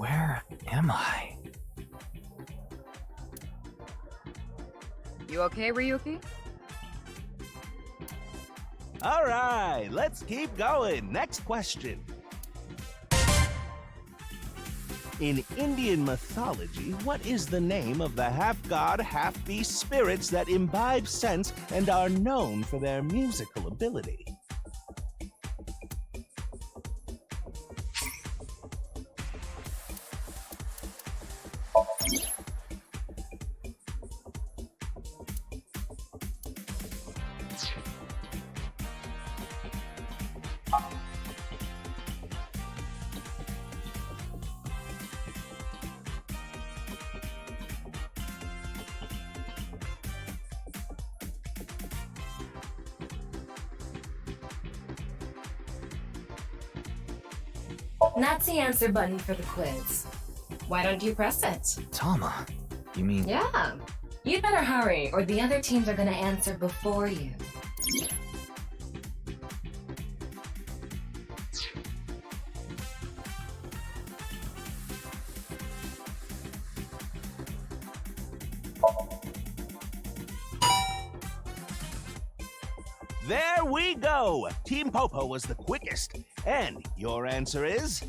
Where am I? You okay, Ryuki? All right, let's keep going. Next question. In Indian mythology, what is the name of the half-god, half-beast spirits that imbibe sense and are known for their musical ability? That's the answer button for the quiz. Why don't you press it? Tama, you mean... Yeah. You'd better hurry, or the other teams are gonna answer before you. There we go! Team Popo was the quickest. And your answer is...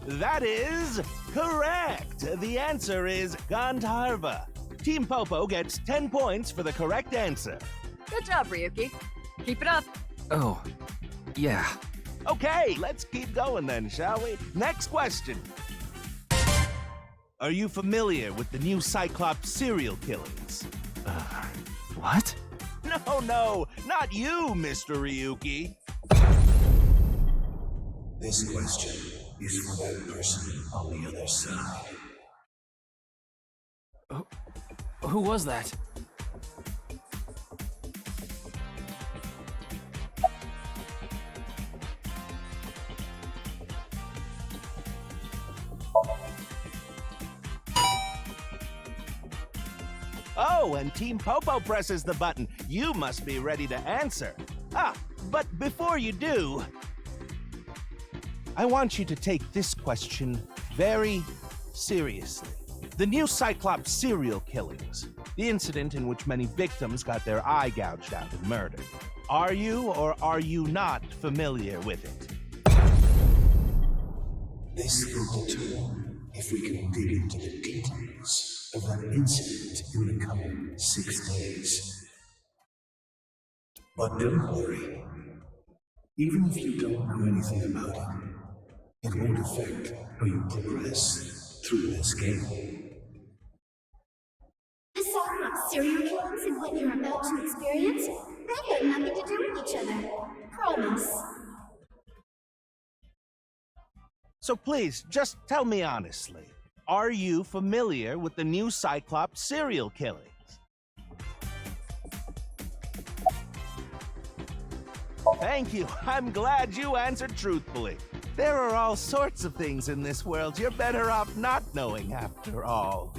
That is correct. The answer is Gandharva. Team Popo gets 10 points for the correct answer. Good job, Ryuki. Keep it up. Oh, yeah. Okay, let's keep going then, shall we? Next question. Are you familiar with the new Cyclops serial killings? What? No, not you, Mr. Ryuki. This question is for that person on the other side. Who was that? Oh, and Team Popo presses the button. You must be ready to answer. But before you do, I want you to take this question very seriously. The new Cyclops serial killings, the incident in which many victims got their eye gouged out and murdered. Are you or are you not familiar with it? This will determine if we can dig into the details of that incident in the coming 6 days. But don't worry. Even if you don't know anything about it, it won't affect how you progress through this game. The Somnium serial killings and what you're about to experience, they have nothing to do with each other. Promise. So please, just tell me honestly, are you familiar with the new Cyclops serial killings? Thank you. I'm glad you answered truthfully. There are all sorts of things in this world you're better off not knowing after all.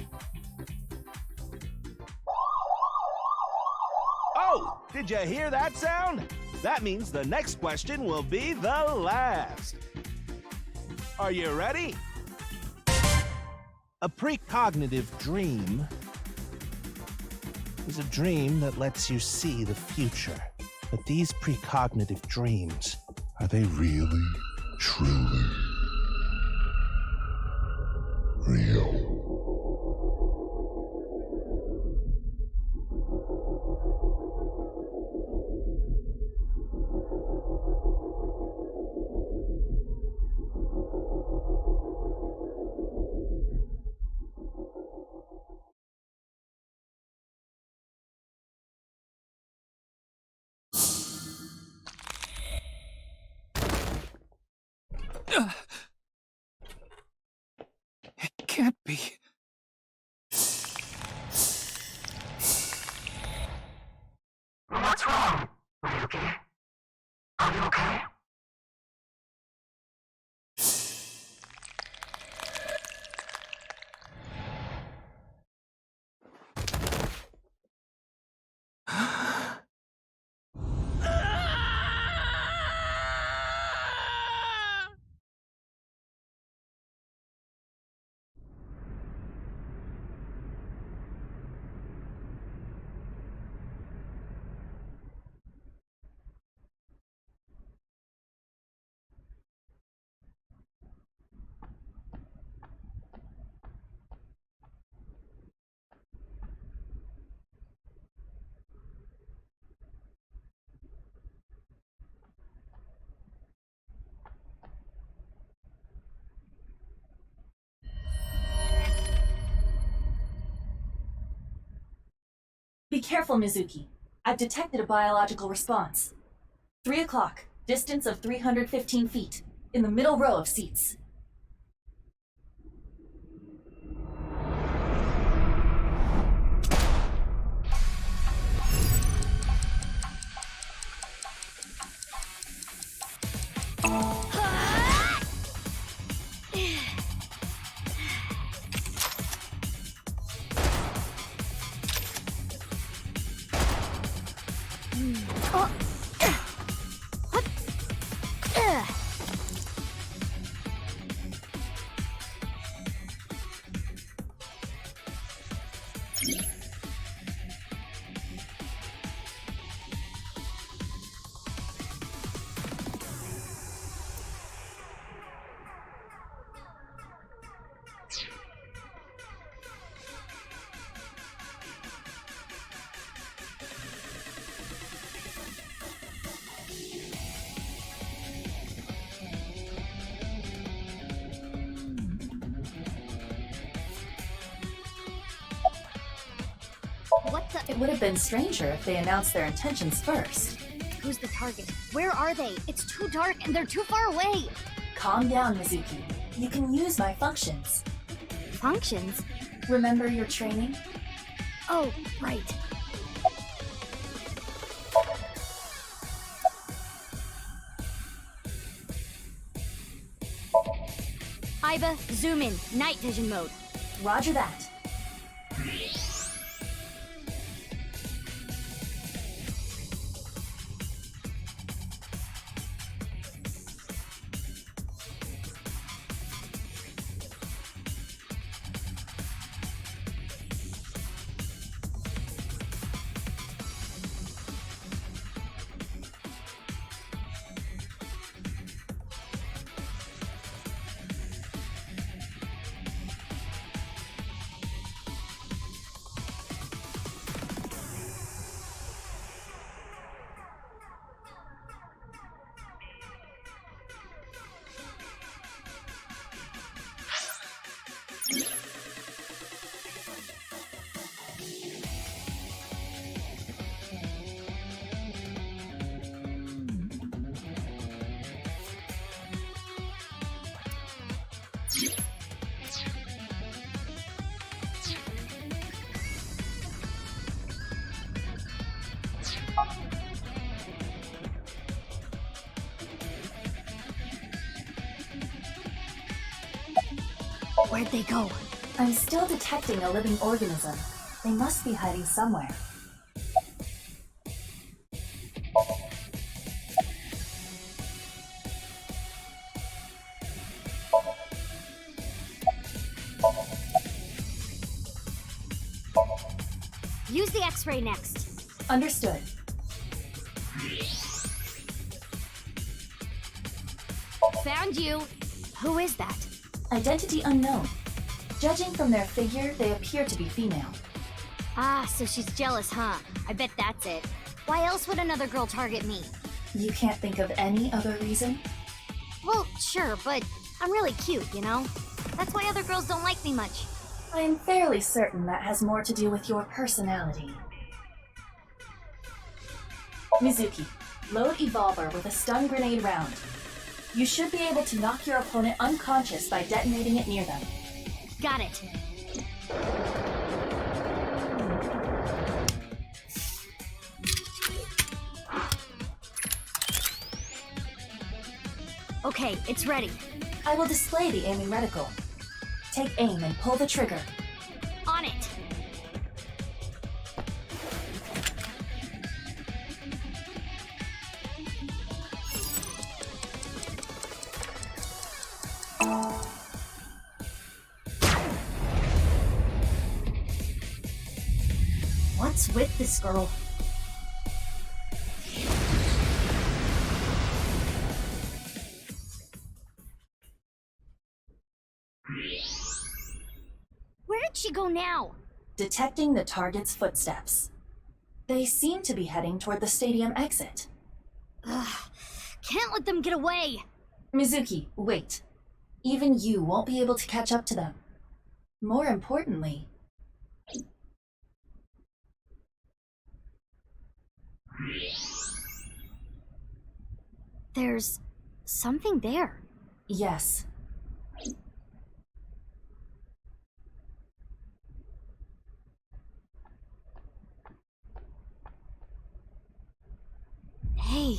Oh, did you hear that sound? That means the next question will be the last. Are you ready? A precognitive dream is a dream that lets you see the future. But these precognitive dreams, are they really, truly real? can't be. What's wrong, Ryuki? Are you okay? Be careful, Mizuki. I've detected a biological response. 3 o'clock, distance of 315 feet, in the middle row of seats. What the? It would have been stranger if they announced their intentions first. Who's the target? Where are they? It's too dark and they're too far away. Calm down, Mizuki. You can use my functions. Functions? Remember your training? Oh, right. Iba, zoom in. Night vision mode. Roger that. Where'd they go? I'm still detecting a living organism. They must be hiding somewhere. Use the X-ray next. Understood. Found you. Who is that? Identity unknown. Judging from their figure, they appear to be female. Ah, so she's jealous, huh? I bet that's it. Why else would another girl target me? You can't think of any other reason? Well, sure, but I'm really cute, you know? That's why other girls don't like me much. I am fairly certain that has more to do with your personality. Mizuki, load Evolver with a stun grenade round. You should be able to knock your opponent unconscious by detonating it near them. Got it. Okay, it's ready. I will display the aiming reticle. Take aim and pull the trigger. On it. What's with this girl? Where did she go now? Detecting the target's footsteps. They seem to be heading toward the stadium exit. Ugh, can't let them get away. Mizuki, wait. Even you won't be able to catch up to them. More importantly, There's something there. yes, Hey,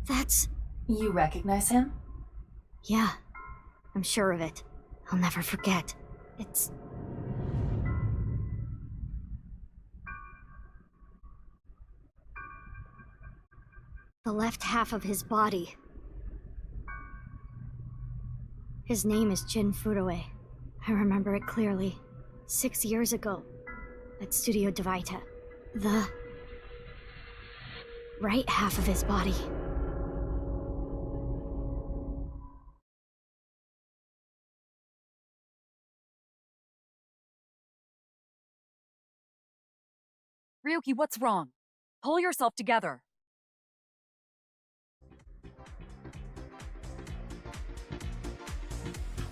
that's... you recognize him? Yeah, I'm sure of it. I'll never forget. It's... the left half of his body. His name is Jin Furue. I remember it clearly. 6 years ago, at Studio Devita. The... right half of his body. Ryuki, what's wrong? Pull yourself together.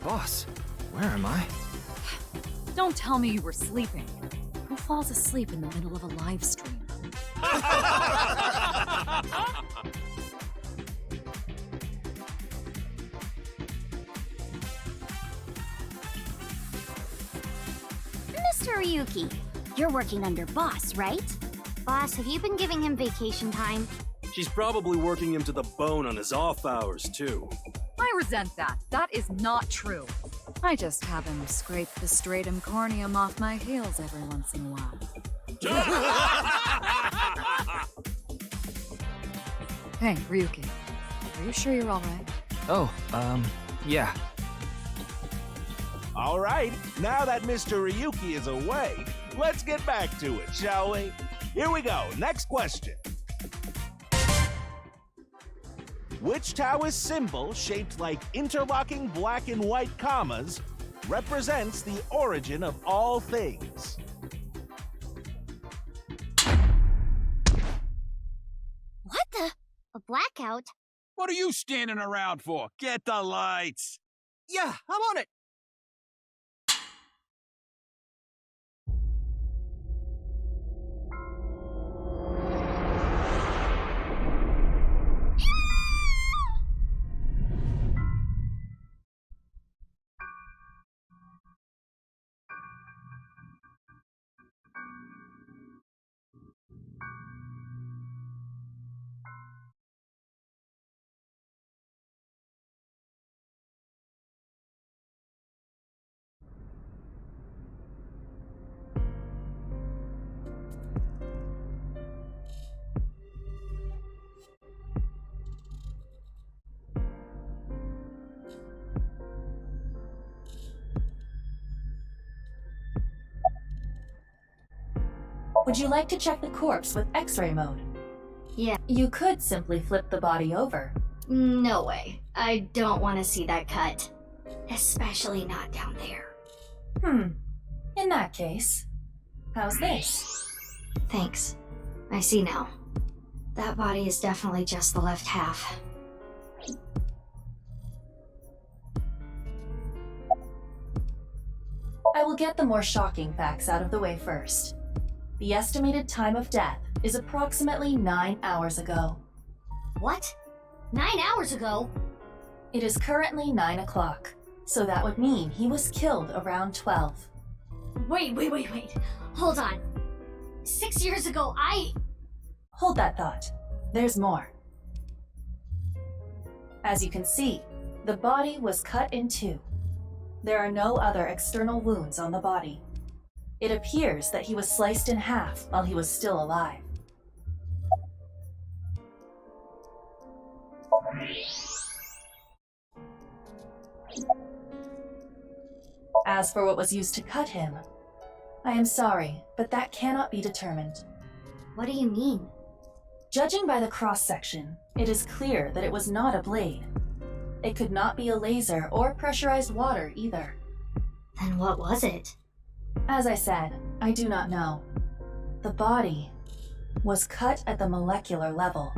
Boss, where am I? Don't tell me you were sleeping. Who falls asleep in the middle of a live stream? Mr. Ryuki, you're working under Boss, right? Boss, have you been giving him vacation time? She's probably working him to the bone on his off hours, too. I resent that. That is not true. I just have him scrape the stratum corneum off my heels every once in a while. Hey, Ryuki. Are you sure you're alright? Oh, yeah. All right, now that Mr. Ryuki is away, let's get back to it, shall we? Here we go. Next question. Which Taoist symbol, shaped like interlocking black and white commas, represents the origin of all things? What the? A blackout? What are you standing around for? Get the lights! Yeah, I'm on it. Would you like to check the corpse with X-ray mode? Yeah. You could simply flip the body over. No way. I don't want to see that cut. Especially not down there. In that case, how's this? Thanks. I see now. That body is definitely just the left half. I will get the more shocking facts out of the way first. The estimated time of death is approximately 9 hours ago. What? 9 hours ago? It is currently 9 o'clock. So that would mean he was killed around 12. Wait. Hold on. 6 years ago, Hold that thought. There's more. As you can see, the body was cut in two. There are no other external wounds on the body. It appears that he was sliced in half while he was still alive. As for what was used to cut him, I am sorry, but that cannot be determined. What do you mean? Judging by the cross-section, it is clear that it was not a blade. It could not be a laser or pressurized water either. Then what was it? As I said, I do not know. The body was cut at the molecular level.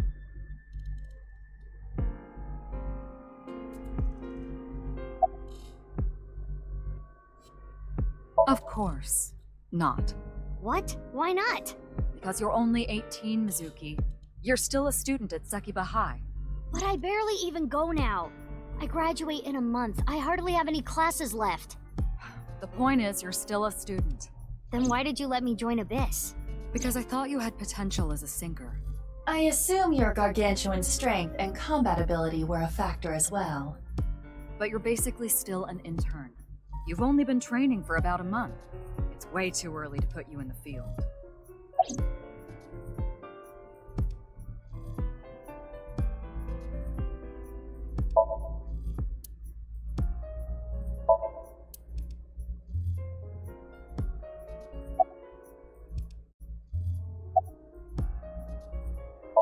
Of course not. What? Why not? Because you're only 18, Mizuki. You're still a student at Sekiba High. But I barely even go now. I graduate in a month. I hardly have any classes left. The point is, you're still a student. Then why did you let me join Abyss? Because I thought you had potential as a sinker. I assume your gargantuan strength and combat ability were a factor as well. But you're basically still an intern. You've only been training for about a month. It's way too early to put you in the field.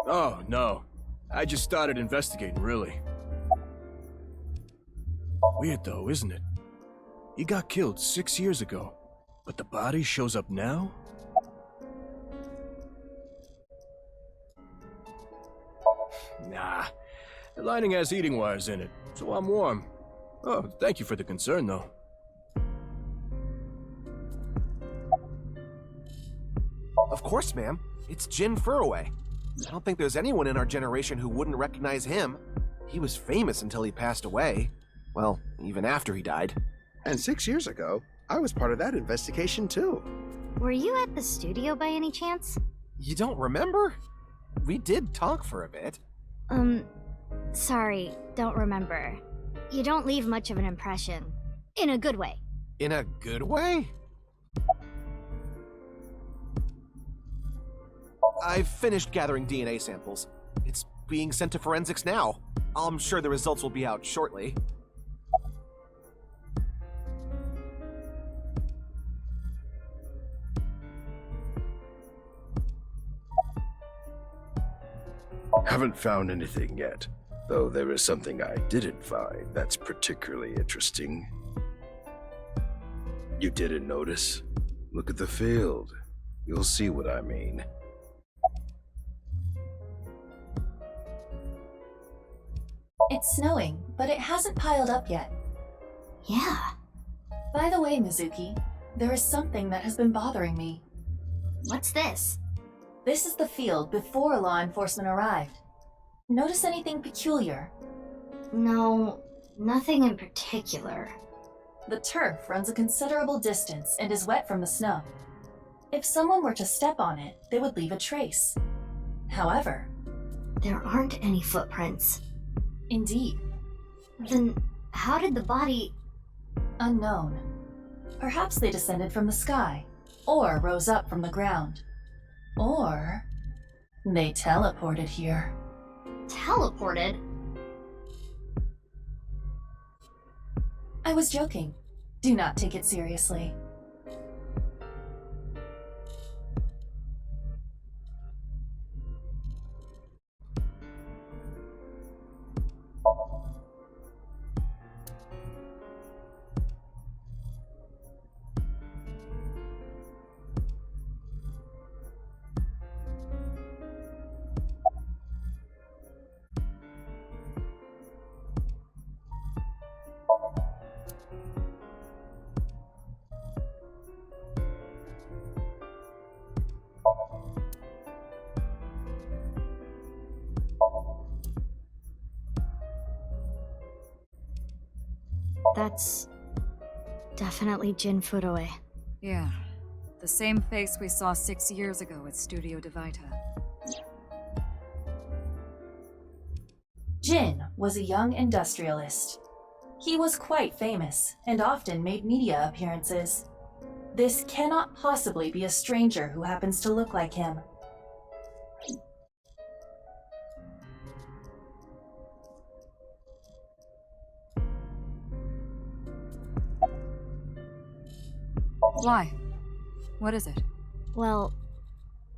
Oh, no. I just started investigating, really. Weird though, isn't it? He got killed 6 years ago, but the body shows up now? Nah. The lining has heating wires in it, so I'm warm. Oh, thank you for the concern, though. Of course, ma'am. It's Jin Furroway. I don't think there's anyone in our generation who wouldn't recognize him. He was famous until he passed away. Well, even after he died. And 6 years ago, I was part of that investigation too. Were you at the studio by any chance? You don't remember? We did talk for a bit. Sorry, don't remember. You don't leave much of an impression. In a good way. In a good way? I've finished gathering DNA samples. It's being sent to forensics now. I'm sure the results will be out shortly. Haven't found anything yet, though there is something I didn't find that's particularly interesting. You didn't notice? Look at the field. You'll see what I mean. It's snowing, but it hasn't piled up yet. Yeah. By the way, Mizuki, there is something that has been bothering me. What's this? This is the field before law enforcement arrived. Notice anything peculiar? No, nothing in particular. The turf runs a considerable distance and is wet from the snow. If someone were to step on it, they would leave a trace. However, there aren't any footprints. Indeed. Then how did the body... Unknown. Perhaps they descended from the sky, or rose up from the ground. Or they teleported here. Teleported? I was joking. Do not take it seriously. That's definitely Jin Fudoe. Yeah, the same face we saw 6 years ago at Studio Divita. Jin was a young industrialist. He was quite famous and often made media appearances. This cannot possibly be a stranger who happens to look like him. Why? What is it? Well,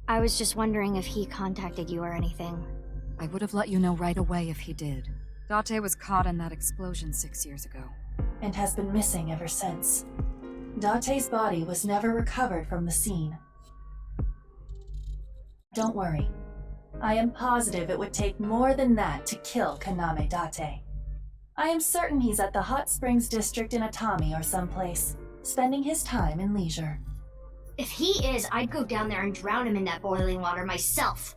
I was just wondering if he contacted you or anything. I would have let you know right away if he did. Date was caught in that explosion 6 years ago. And has been missing ever since. Date's body was never recovered from the scene. Don't worry. I am positive it would take more than that to kill Kaname Date. I am certain he's at the Hot Springs District in Atami or someplace, spending his time in leisure. If he is, I'd go down there and drown him in that boiling water myself.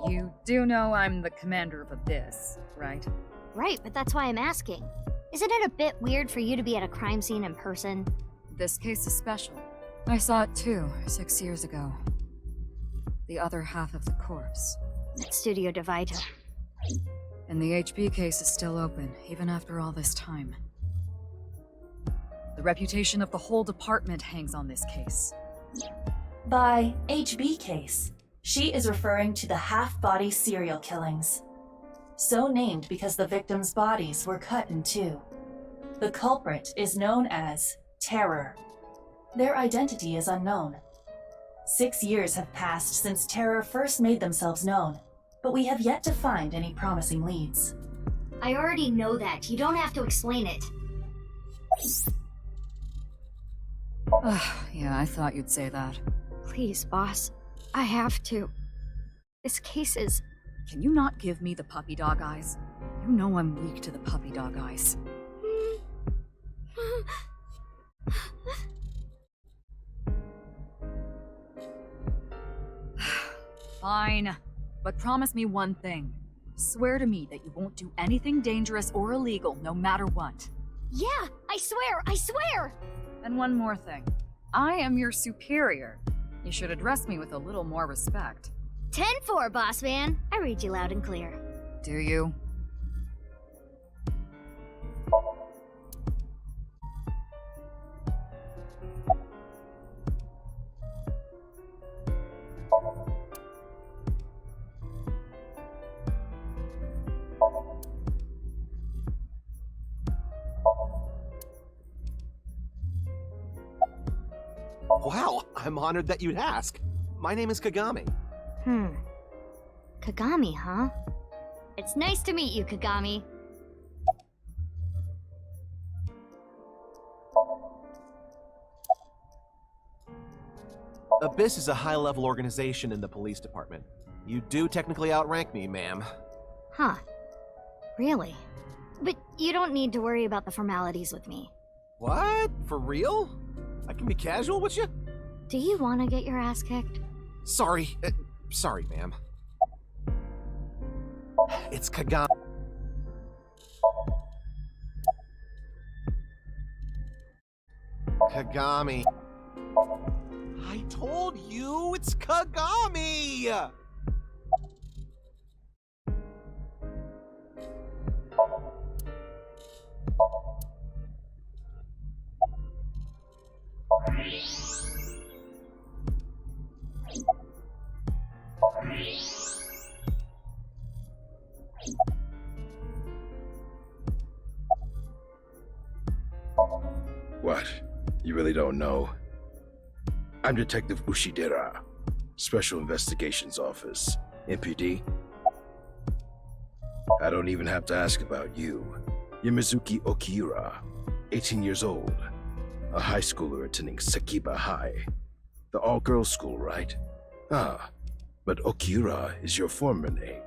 You do know I'm the commander of Abyss, right? Right, but that's why I'm asking. Isn't it a bit weird for you to be at a crime scene in person? This case is special. I saw it too, 6 years ago. The other half of the corpse. At Studio Divita. And the HB case is still open, even after all this time. The reputation of the whole department hangs on this case. By HB case, she is referring to the half-body serial killings. So named because the victims' bodies were cut in two. The culprit is known as Terror. Their identity is unknown. 6 years have passed since Terror first made themselves known, but we have yet to find any promising leads. I already know that. You don't have to explain it. Yeah, I thought you'd say that. Please, boss. I have to. This case is... Can you not give me the puppy dog eyes? You know I'm weak to the puppy dog eyes. Fine. But promise me one thing. Swear to me that you won't do anything dangerous or illegal, no matter what. Yeah, I swear! I swear! And one more thing. I am your superior. You should address me with a little more respect. 10-4, boss man. I read you loud and clear. Do you? Wow, I'm honored that you'd ask. My name is Kagami. Kagami, huh? It's nice to meet you, Kagami. Abyss is a high-level organization in the police department. You do technically outrank me, ma'am. Huh. Really? But you don't need to worry about the formalities with me. What? For real? I can be casual with you? Do you want to get your ass kicked? Sorry. Sorry, ma'am. It's Kagami. Kagami. I told you it's Kagami! What? You really don't know? I'm Detective Ushidera, Special Investigations Office, MPD. I don't even have to ask about you. You're Mizuki Okira, 18 years old, a high schooler attending Sakiba High, the all-girls school, right? Ah, but Okira is your former name.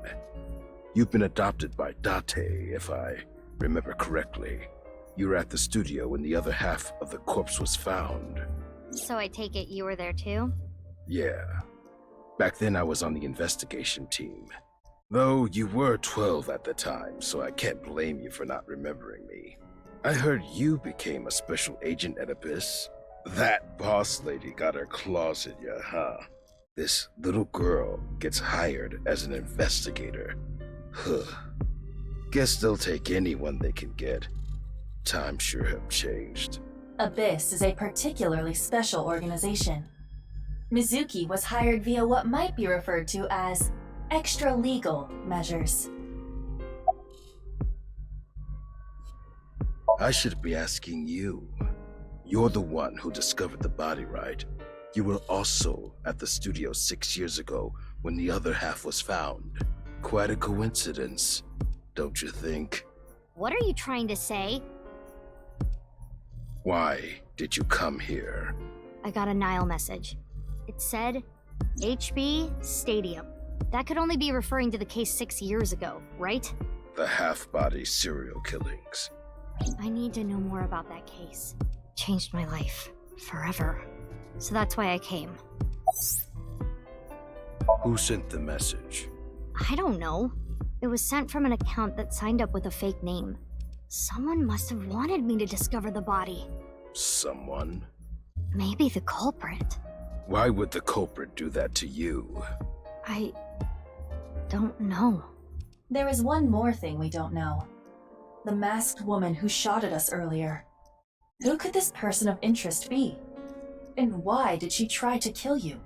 You've been adopted by Date, if I remember correctly. You were at the studio when the other half of the corpse was found. So I take it you were there too? Yeah. Back then I was on the investigation team. Though you were 12 at the time, so I can't blame you for not remembering me. I heard you became a special agent at Abyss. That boss lady got her claws in you, huh? This little girl gets hired as an investigator. Huh. Guess they'll take anyone they can get. Times sure have changed. Abyss is a particularly special organization. Mizuki was hired via what might be referred to as extra-legal measures. I should be asking you. You're the one who discovered the body, right? You were also at the studio 6 years ago when the other half was found. Quite a coincidence, don't you think? What are you trying to say? Why did you come here? I got a Nile message. It said, HB Stadium. That could only be referring to the case 6 years ago, right? The half-body serial killings. I need to know more about that case. Changed my life. Forever. So that's why I came. Who sent the message? I don't know. It was sent from an account that signed up with a fake name. Someone must have wanted me to discover the body. Someone? Maybe the culprit. Why would the culprit do that to you? I don't know. There is one more thing we don't know. The masked woman who shot at us earlier. Who could this person of interest be? And why did she try to kill you?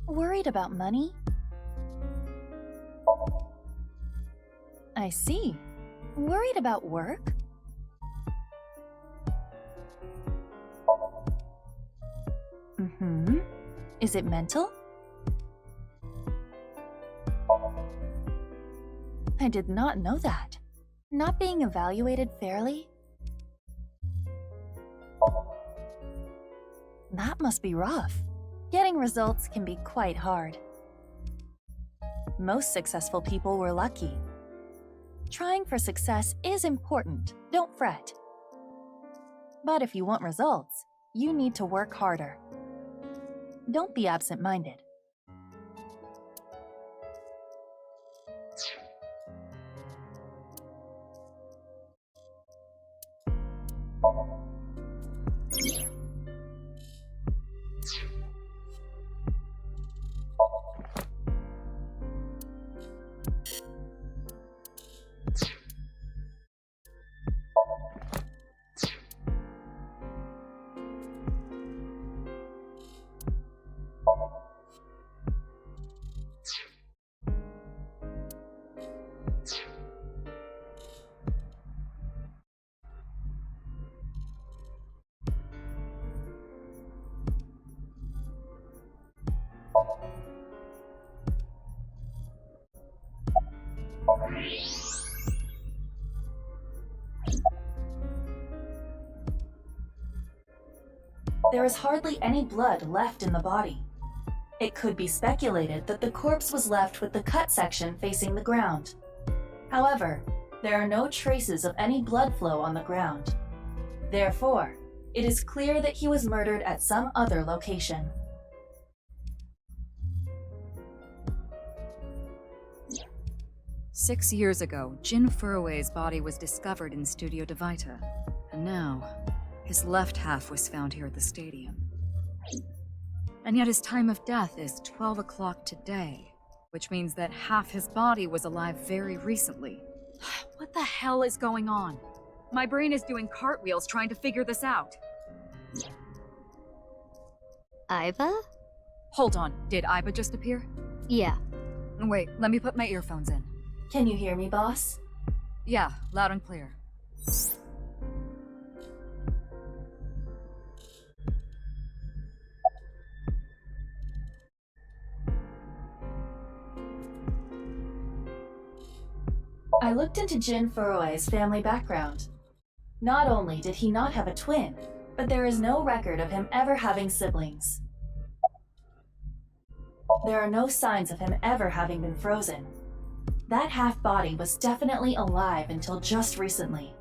Worried about money? I see. Worried about work? Mm-hmm. Is it mental? I did not know that. Not being evaluated fairly? That must be rough. Getting results can be quite hard. Most successful people were lucky. Trying for success is important, don't fret. But if you want results, you need to work harder. Don't be absent-minded. There is hardly any blood left in the body. It could be speculated that the corpse was left with the cut section facing the ground. However, there are no traces of any blood flow on the ground. Therefore, it is clear that he was murdered at some other location. "6 years ago, Jin Furue's body was discovered in Studio Divita, and now, his left half was found here at the stadium. And yet his time of death is 12 o'clock today, which means that half his body was alive very recently. What the hell is going on? My brain is doing cartwheels trying to figure this out." Iba? Hold on, did Iba just appear? Yeah. Wait, let me put my earphones in. Can you hear me, boss? Yeah, loud and clear. I looked into Jin Furue's family background. Not only did he not have a twin, but there is no record of him ever having siblings. There are no signs of him ever having been frozen. That half-body was definitely alive until just recently.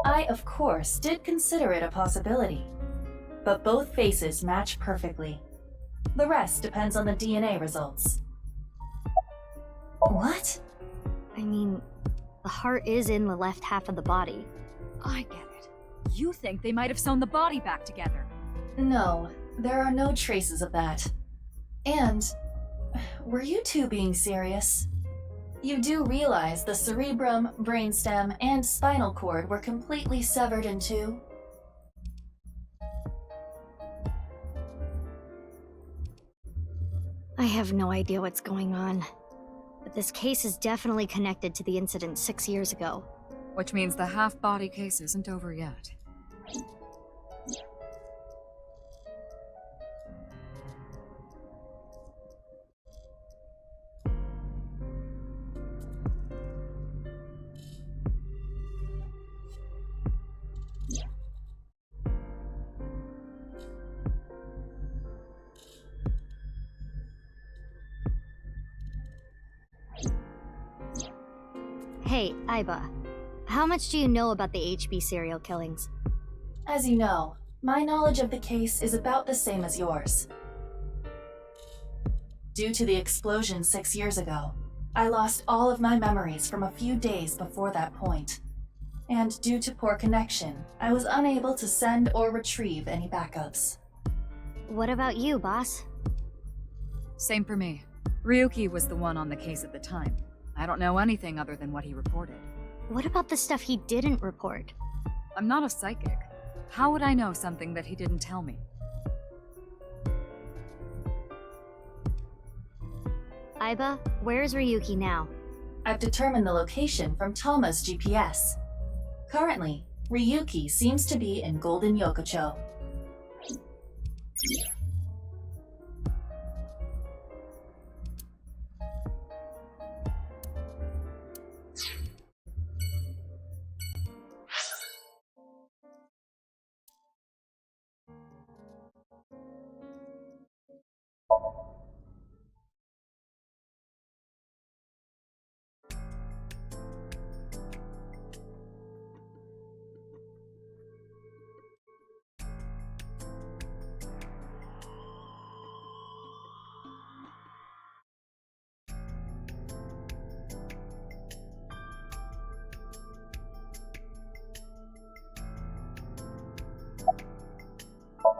I, of course, did consider it a possibility, but both faces match perfectly. The rest depends on the DNA results. What? I mean, the heart is in the left half of the body. I get it. You think they might have sewn the body back together? No, there are no traces of that. And, were you two being serious? You do realize the cerebrum, brainstem, and spinal cord were completely severed in two? I have no idea what's going on. But this case is definitely connected to the incident 6 years ago. Which means the half-body case isn't over yet. Hey, Iba. How much do you know about the HB serial killings? As you know, my knowledge of the case is about the same as yours. Due to the explosion 6 years ago, I lost all of my memories from a few days before that point. And due to poor connection, I was unable to send or retrieve any backups. What about you, boss? Same for me. Ryuki was the one on the case at the time. I don't know anything other than what he reported. What about the stuff he didn't report? I'm not a psychic. How would I know something that he didn't tell me? Iba, where's Ryuki now? I've determined the location from Tama's GPS. Currently, Ryuki seems to be in Golden Yokocho.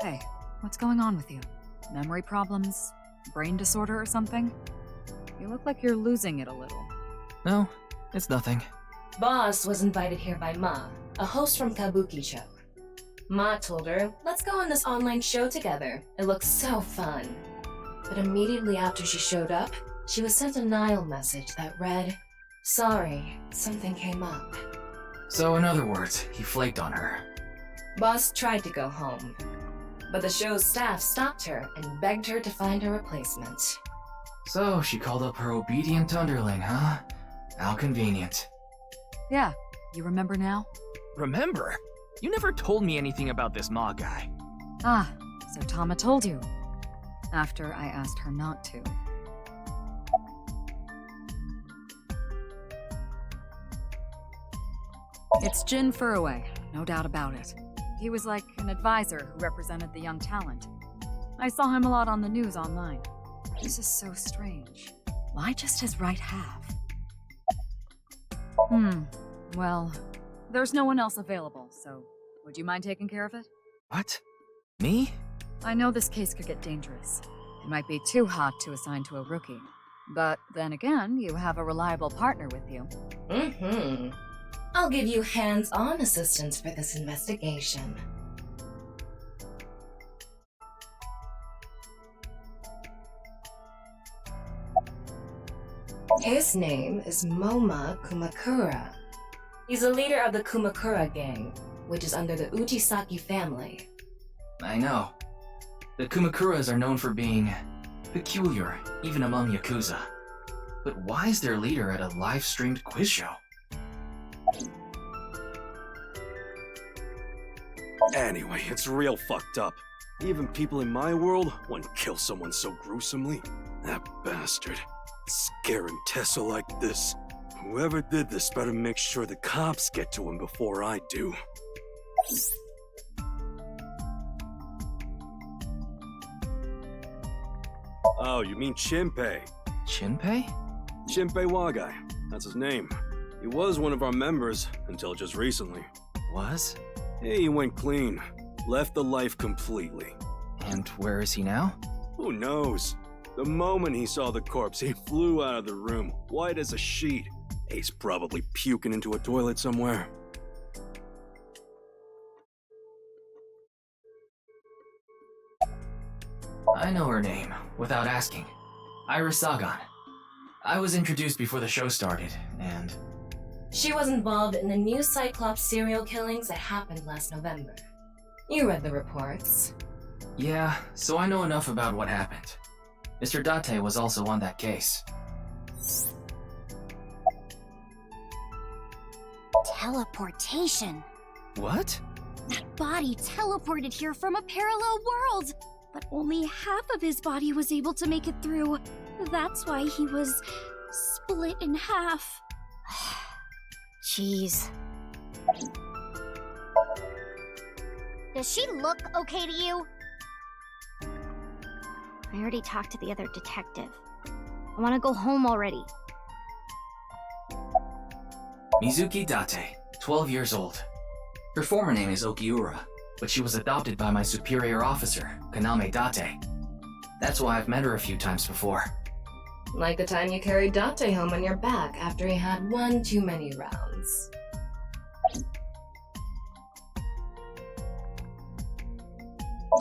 Hey, what's going on with you? Memory problems? Brain disorder or something? You look like you're losing it a little. No, it's nothing. Boss was invited here by Ma, a host from Kabuki show. Ma told her, let's go on this online show together. It looks so fun. But immediately after she showed up, she was sent a Nile message that read, sorry, something came up. So in other words, he flaked on her. Boss tried to go home, but the show's staff stopped her and begged her to find a replacement. So she called up her obedient underling, huh? How convenient. Yeah, you remember now? Remember? You never told me anything about this Ma guy. Ah, so Tama told you. After I asked her not to. It's Jin Furue, no doubt about it. He was like an advisor who represented the young talent. I saw him a lot on the news online. This is so strange. Why just his right half? Well, there's no one else available, so would you mind taking care of it? What? Me? I know this case could get dangerous. It might be too hot to assign to a rookie. But then again, you have a reliable partner with you. I'll give you hands-on assistance for this investigation. His name is Moma Kumakura. He's a leader of the Kumakura gang, which is under the Uchisaki family. I know. The Kumakuras are known for being peculiar, even among Yakuza. But why is their leader at a live-streamed quiz show? Anyway, it's real fucked up. Even people in my world wouldn't kill someone so gruesomely. That bastard. Scaring Tessa like this. Whoever did this better make sure the cops get to him before I do. Oh, you mean Shinpei? Shinpei? Shinpei Wagai. That's his name. He was one of our members until just recently. Was? Hey, he went clean. Left the life completely. And where is he now? Who knows? The moment he saw the corpse, he flew out of the room, white as a sheet. He's probably puking into a toilet somewhere. I know her name, without asking. Iris Sagan. I was introduced before the show started, and... She was involved in the new Cyclops serial killings that happened last November. You read the reports. Yeah, so I know enough about what happened. Mr. Date was also on that case. Teleportation. What? That body teleported here from a parallel world, but only half of his body was able to make it through. That's why he was split in half. Jeez. Does she look okay to you? I already talked to the other detective. I want to go home already. Mizuki Date, 12 years old. Her former name is Okiura, but she was adopted by my superior officer, Kaname Date. That's why I've met her a few times before. Like the time you carried Date home on your back after he had one too many rounds.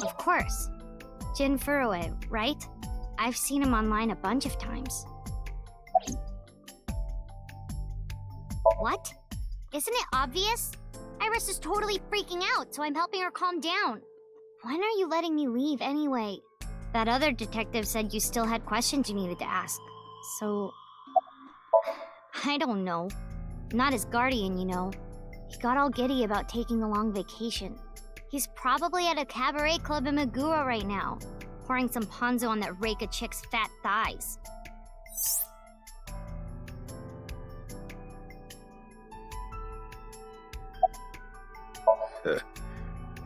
Of course. Jin Furue, right? I've seen him online a bunch of times. What? Isn't it obvious? Iris is totally freaking out, so I'm helping her calm down. When are you letting me leave anyway? That other detective said you still had questions you needed to ask. So... I don't know. Not his guardian, you know. He got all giddy about taking a long vacation. He's probably at a cabaret club in Meguro right now, pouring some ponzo on that Reika chick's fat thighs.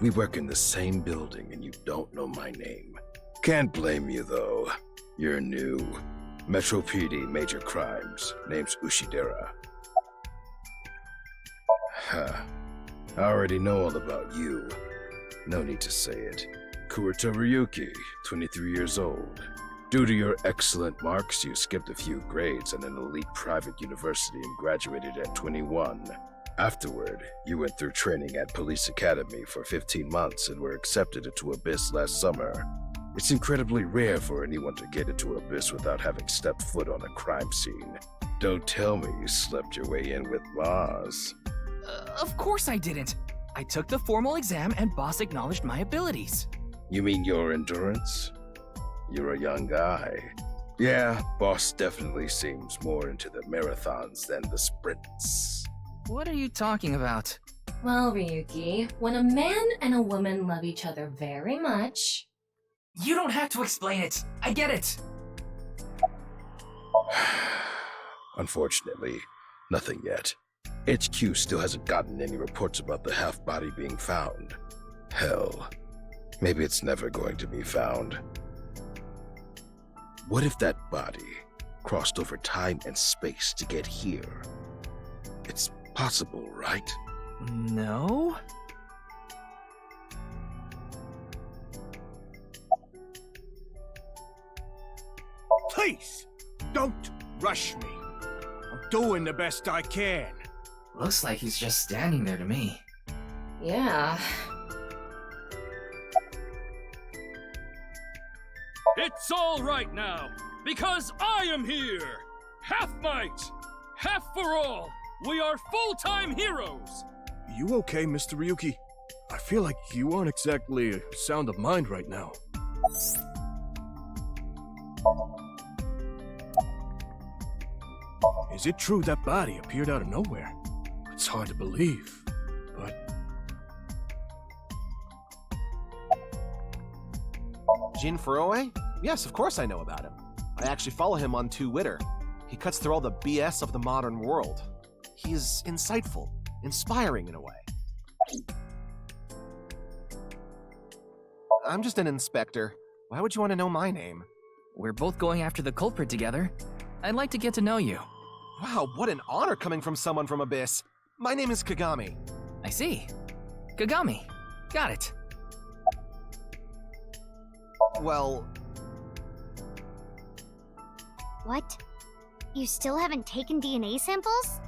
We work in the same building and you don't know my name. Can't blame you though. You're new. Metro PD, major crimes. Name's Ushidera. Huh. I already know all about you. No need to say it. Kurita Ryuki, 23 years old. Due to your excellent marks, you skipped a few grades at an elite private university and graduated at 21. Afterward, you went through training at Police Academy for 15 months and were accepted into Abyss last summer. It's incredibly rare for anyone to get into Abyss without having stepped foot on a crime scene. Don't tell me you slept your way in with Boss. Of course I didn't. I took the formal exam and Boss acknowledged my abilities. You mean your endurance? You're a young guy. Yeah, boss definitely seems more into the marathons than the sprints. What are you talking about? Well, Ryuki, when a man and a woman love each other very much... You don't have to explain it. I get it. Unfortunately, nothing yet. HQ still hasn't gotten any reports about the half-body being found. Hell, maybe it's never going to be found. What if that body crossed over time and space to get here? It's possible, right? No? Please, don't rush me. I'm doing the best I can. Looks like he's just standing there to me. Yeah. It's all right now, because I am here! Half might! Half for all! We are full-time heroes! You okay, Mr. Ryuki? I feel like you aren't exactly sound of mind right now. Is it true that body appeared out of nowhere? It's hard to believe, but... Jin Furue? Yes, of course I know about him. I actually follow him on Twitter. He cuts through all the BS of the modern world. He is insightful, inspiring in a way. I'm just an inspector. Why would you want to know my name? We're both going after the culprit together. I'd like to get to know you. Wow, what an honor coming from someone from Abyss. My name is Kagami. I see. Kagami. Got it. Well... What? You still haven't taken DNA samples?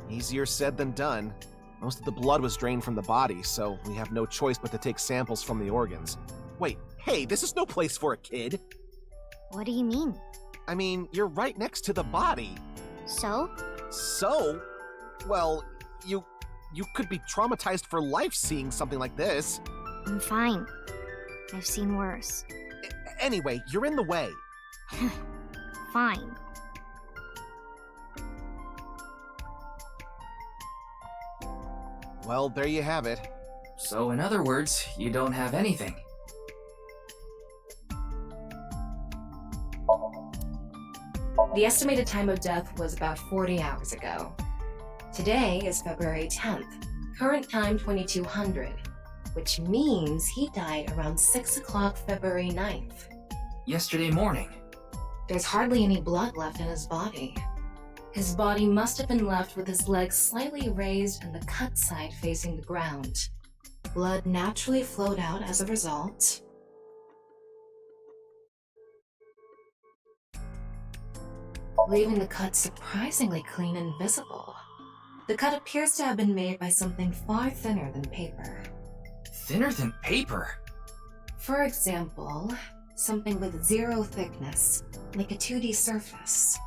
Easier said than done. Most of the blood was drained from the body, so we have no choice but to take samples from the organs. Wait, hey, this is no place for a kid! What do you mean? I mean, you're right next to the body. So? So? Well, you could be traumatized for life seeing something like this. I'm fine. I've seen worse. Anyway, you're in the way. Fine. Well, there you have it. So in other words, you don't have anything. The estimated time of death was about 40 hours ago. Today is February 10th, current time 2200, which means he died around 6 o'clock February 9th. Yesterday morning. There's hardly any blood left in his body. His body must have been left with his legs slightly raised and the cut side facing the ground. Blood naturally flowed out as a result. Leaving the cut surprisingly clean and visible. The cut appears to have been made by something far thinner than paper. Thinner than paper? For example, something with 0 thickness, like a 2D surface.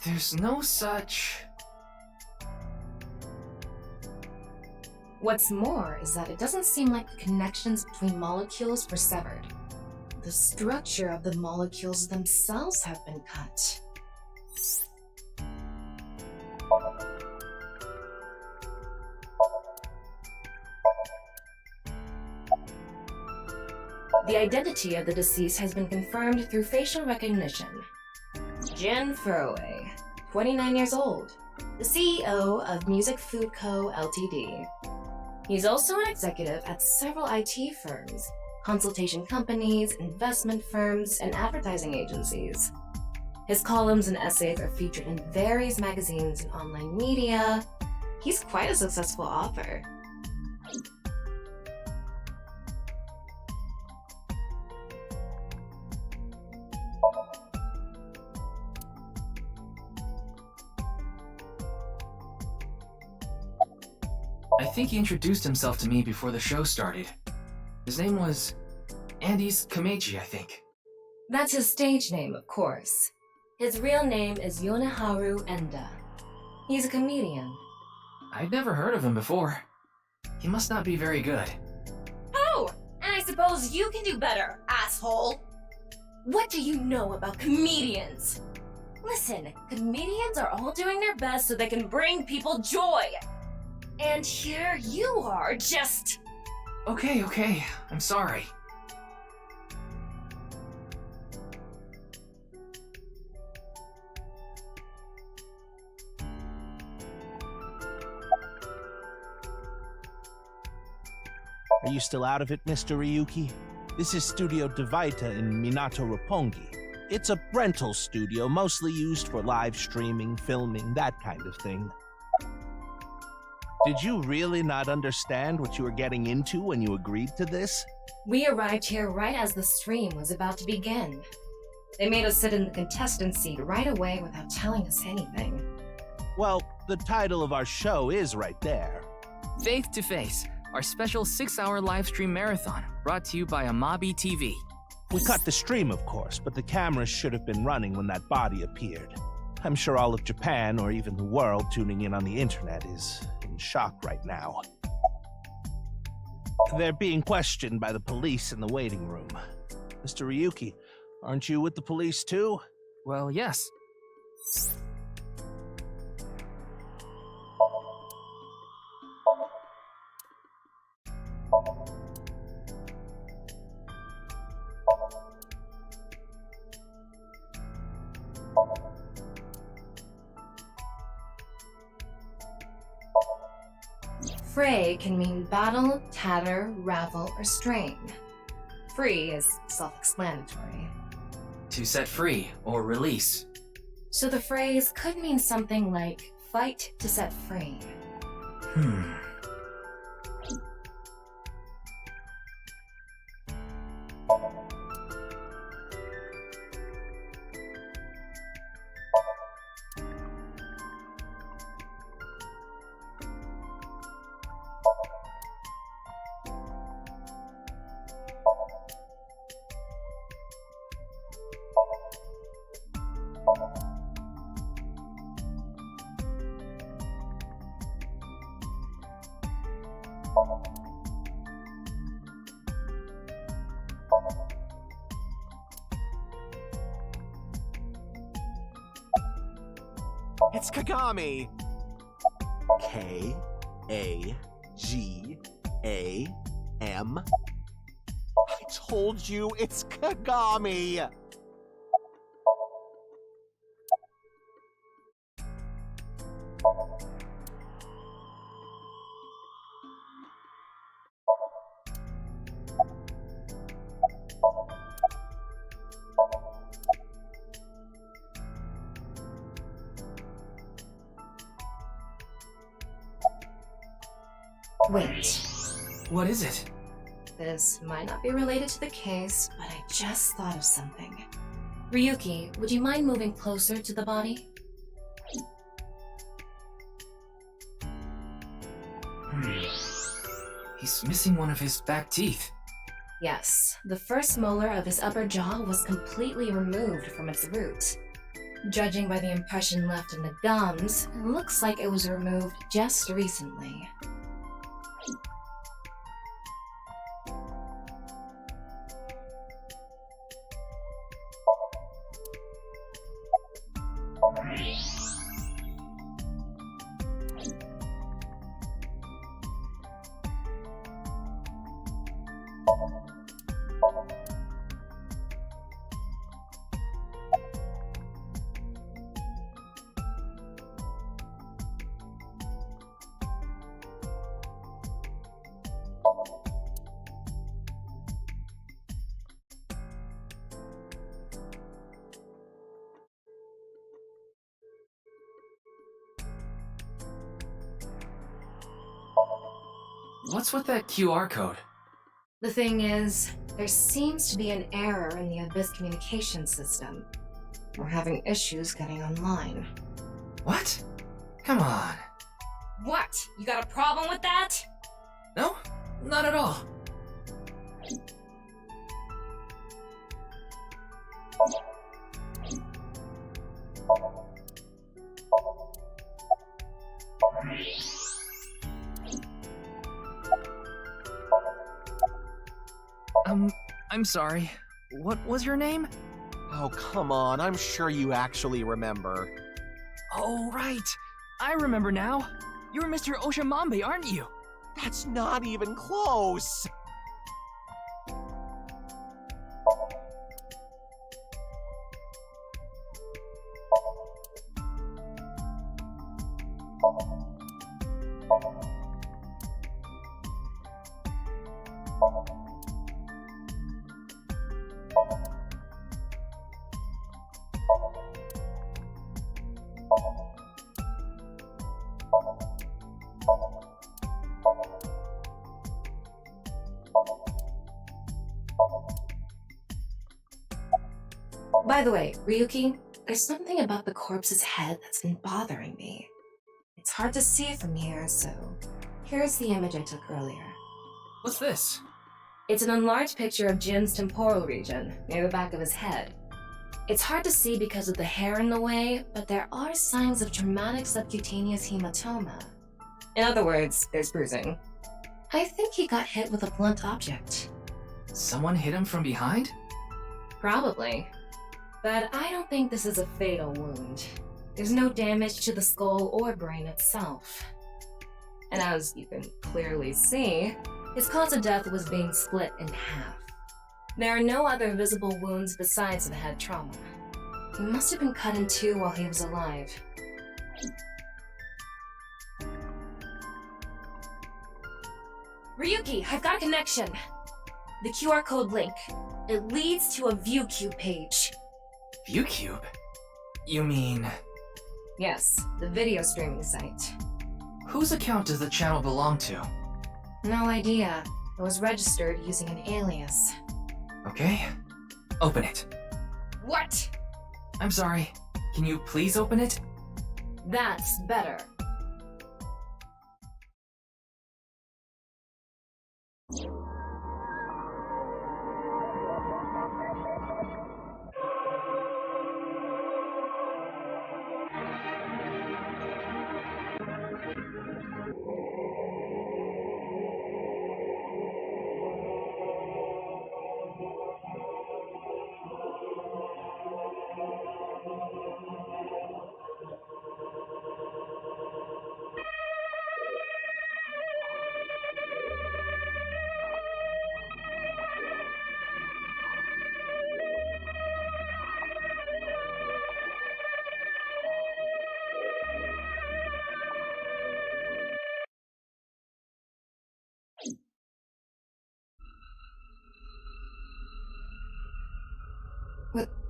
There's no such... What's more is that it doesn't seem like the connections between molecules were severed. The structure of the molecules themselves have been cut. The identity of the deceased has been confirmed through facial recognition. Jin Furue, 29 years old, the CEO of Music Food Co. Ltd. He's also an executive at several IT firms, consultation companies, investment firms, and advertising agencies. His columns and essays are featured in various magazines and online media. He's quite a successful author. I think he introduced himself to me before the show started. His name was Andes Kameji, I think. That's his stage name, of course. His real name is Yoneharu Enda. He's a comedian. I'd never heard of him before. He must not be very good. Oh, and I suppose you can do better, asshole. What do you know about comedians? Listen, comedians are all doing their best so they can bring people joy. And here you are, just... Okay, I'm sorry. Are you still out of it, Mr. Ryuki? This is Studio Divita in Minato Roppongi. It's a rental studio mostly used for live streaming, filming, that kind of thing. Did you really not understand what you were getting into when you agreed to this? We arrived here right as the stream was about to begin. They made us sit in the contestant seat right away without telling us anything. Well, the title of our show is right there. Faith to Face, our special 6-hour live stream marathon, brought to you by Amabi TV. We cut the stream, of course, but the cameras should have been running when that body appeared. I'm sure all of Japan, or even the world tuning in on the internet, is in shock right now. They're being questioned by the police in the waiting room. Mr. Ryuki, aren't you with the police too? Well, yes. Fray can mean battle, tatter, ravel, or strain. Free is self-explanatory. To set free or release. So the phrase could mean something like fight to set free. It's Kagami! K-A-G-A-M. I told you, it's Kagami! Wait. What is it? This might not be related to the case, but I just thought of something. Ryuki, would you mind moving closer to the body? He's missing one of his back teeth. Yes, the first molar of his upper jaw was completely removed from its root. Judging by the impression left in the gums, it looks like it was removed just recently. What's with that QR code? The thing is, there seems to be an error in the Abyss communication system. We're having issues getting online. What? Come on. What? You got a problem with that? No, not at all. I'm sorry. What was your name? Oh, come on, I'm sure you actually remember. Oh, right. I remember now. You're Mr. Oshamambe, aren't you? That's not even close! By the way, Ryuki, there's something about the corpse's head that's been bothering me. It's hard to see from here, so here's the image I took earlier. What's this? It's an enlarged picture of Jin's temporal region, near the back of his head. It's hard to see because of the hair in the way, but there are signs of traumatic subcutaneous hematoma. In other words, there's bruising. I think he got hit with a blunt object. Someone hit him from behind? Probably. But I don't think this is a fatal wound. There's no damage to the skull or brain itself. And as you can clearly see, his cause of death was being split in half. There are no other visible wounds besides the head trauma. He must have been cut in two while he was alive. Ryuki, I've got a connection! The QR code link. It leads to a ViewCube page. ViewCube? You mean... Yes, the video streaming site. Whose account does the channel belong to? No idea. It was registered using an alias. Okay. Open it. What? I'm sorry. Can you please open it? That's better.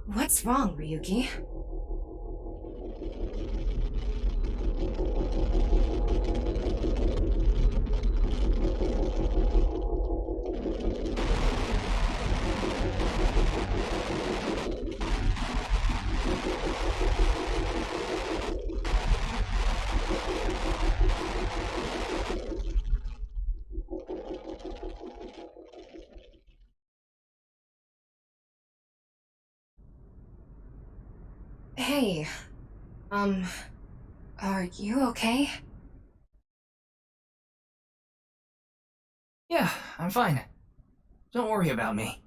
What's wrong, Ryuki? Hey, are you okay? Yeah, I'm fine. Don't worry about me.